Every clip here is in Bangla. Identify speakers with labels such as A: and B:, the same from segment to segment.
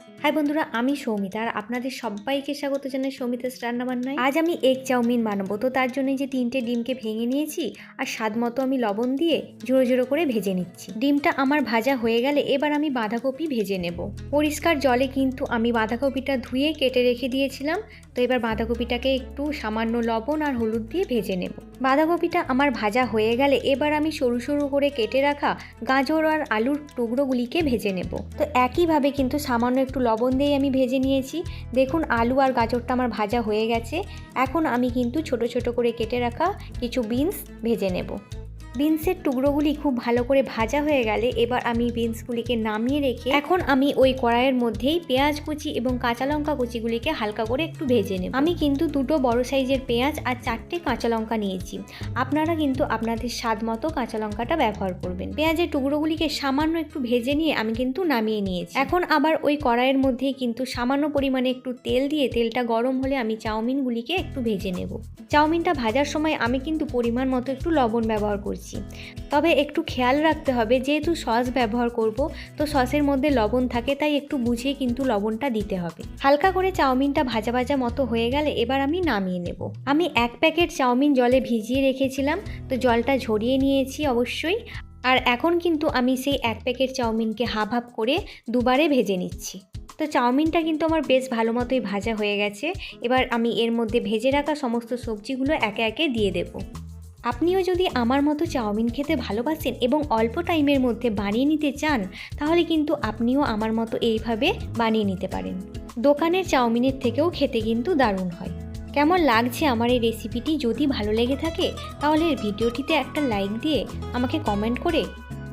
A: হাই বন্ধুরা, আমি সৌমিতা আর আপনাদের সবাইকে স্বাগত জানাই সৌমিতাস রান্নাবান্নায়। আজ আমি এগ চাউমিন বানাবো। তো তার জন্য যে 3টে ডিমকে ভেঙে নিয়েছি আর স্বাদ মতো আমি লবণ দিয়ে ঝোড়ো ঝোড়ো করে ভেজে নিচ্ছি। ডিমটা আমার ভাজা হয়ে গেলে এবার আমি বাঁধাকপি ভেজে নেব। পরিষ্কার জলে কিন্তু আমি বাঁধাকপিটা ধুয়ে কেটে রেখে দিয়েছিলাম। তো এবার বাঁধাকপিটাকে একটু সামান্য লবণ আর হলুদ দিয়ে ভেজে নেব। বাঁধাকপিটা আমার ভাজা হয়ে গেলে এবার আমি সরু সরু করে কেটে রাখা গাজর আর আলুর টুকরোগুলিকে ভেজে নেব। তো একইভাবে কিন্তু সামান্য একটু লবণ দিয়ে আমি ভেজে নিয়েছি। দেখুন আলু আর গাজরটা আমার ভাজা হয়ে গেছে। এখন আমি কিন্তু ছোট ছোট করে কেটে রাখা কিছু বিনস ভেজে নেব। বিনসের টুকরোগুলি খুব ভালো করে ভাজা হয়ে গেলে এবার আমি বিনসগুলিকে নামিয়ে রেখে এখন আমি ওই কড়াইয়ের মধ্যেই পেঁয়াজ কুচি এবং কাঁচা লঙ্কা কুচিগুলিকে হালকা করে একটু ভেজে নেব। আমি কিন্তু 2টো বড় সাইজের পেঁয়াজ আর 4টে কাঁচা লঙ্কা নিয়েছি। আপনারা কিন্তু আপনাদের স্বাদ মতো কাঁচা লঙ্কাটা ব্যবহার করবেন। পেঁয়াজের টুকরোগুলিকে সামান্য একটু ভেজে নিয়ে আমি কিন্তু নামিয়ে নিয়েছি। এখন আবার ওই কড়াইয়ের মধ্যেই কিন্তু সামান্য পরিমাণে একটু তেল দিয়ে তেলটা গরম হলে আমি চাউমিনগুলিকে একটু ভেজে নেব। চাউমিনটা ভাজার সময় আমি কিন্তু পরিমাণ মতো একটু লবণ ব্যবহার করছি। তবে একটু খেয়াল রাখতে হবে, যেহেতু সস ব্যবহার করব তো সসের মধ্যে লবণ থাকে, তাই একটু বুঝে কিন্তু লবণটা দিতে হবে। হালকা করে চাউমিনটা ভাজা ভাজা মতো হয়ে গেলে এবার আমি নামিয়ে নেব। আমি 1 প্যাকেট চাউমিন জলে ভিজিয়ে রেখেছিলাম, তো জলটা ঝরিয়ে নিয়েছি অবশ্যই। আর এখন কিন্তু আমি সেই 1 প্যাকেট চাউমিনকে হাফ হাফ করে দুবারে ভেজে নিচ্ছি। তো চাউমিনটা কিন্তু আমার বেশ ভালো মতোই ভাজা হয়ে গেছে। এবার আমি এর মধ্যে ভেজে রাখা সমস্ত সবজিগুলো একে একে দিয়ে দেব। আপনিও যদি আমার মতো চাউমিন খেতে ভালোবাসেন এবং অল্প টাইমের মধ্যে বানিয়ে নিতে চান, তাহলে কিন্তু আপনিও আমার মতো এইভাবে বানিয়ে নিতে পারেন। দোকানের চাউমিনের থেকেও খেতে কিন্তু দারুণ হয়। কেমন লাগছে আমার এই রেসিপিটি? যদি ভালো লেগে থাকে তাহলে ভিডিওটিতে একটা লাইক দিয়ে আমাকে কমেন্ট করে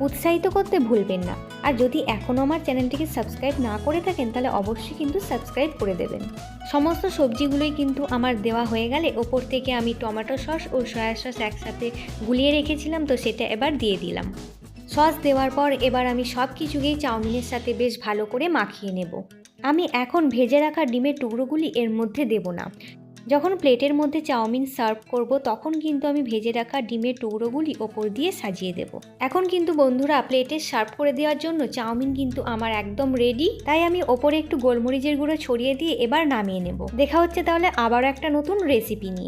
A: উৎসাহিত করতে ভুলবেন না। আর যদি এখনও আমার চ্যানেলটিকে সাবস্ক্রাইব না করে থাকেন তাহলে অবশ্যই কিন্তু সাবস্ক্রাইব করে দেবেন। সমস্ত সবজিগুলোই কিন্তু আমার দেওয়া হয়ে গেলে ওপর থেকে আমি টমেটো সস ও সয়া সস একসাথে গুলিয়ে রেখেছিলাম, তো সেটা এবার দিয়ে দিলাম। সস দেওয়ার পর এবার আমি সব কিছুকেই চাউমিনের সাথে বেশ ভালো করে মাখিয়ে নেব। আমি এখন ভেজে রাখা ডিমের টুকরোগুলি এর মধ্যে দেব না। যখন প্লেটের মধ্যে চাউমিন সার্ভ করব তখন কিন্তু আমি ভেজে রাখা ডিমের টুকরোগুলি ওপর দিয়ে সাজিয়ে দেব। এখন কিন্তু বন্ধুরা প্লেটে সার্ভ করে দেওয়ার জন্য চাউমিন কিন্তু আমার একদম রেডি। তাই আমি ওপরে একটু গোলমরিচের গুঁড়ো ছড়িয়ে দিয়ে এবার নামিয়ে নেব। দেখা হচ্ছে তাহলে আবারও একটা নতুন রেসিপি নিয়ে।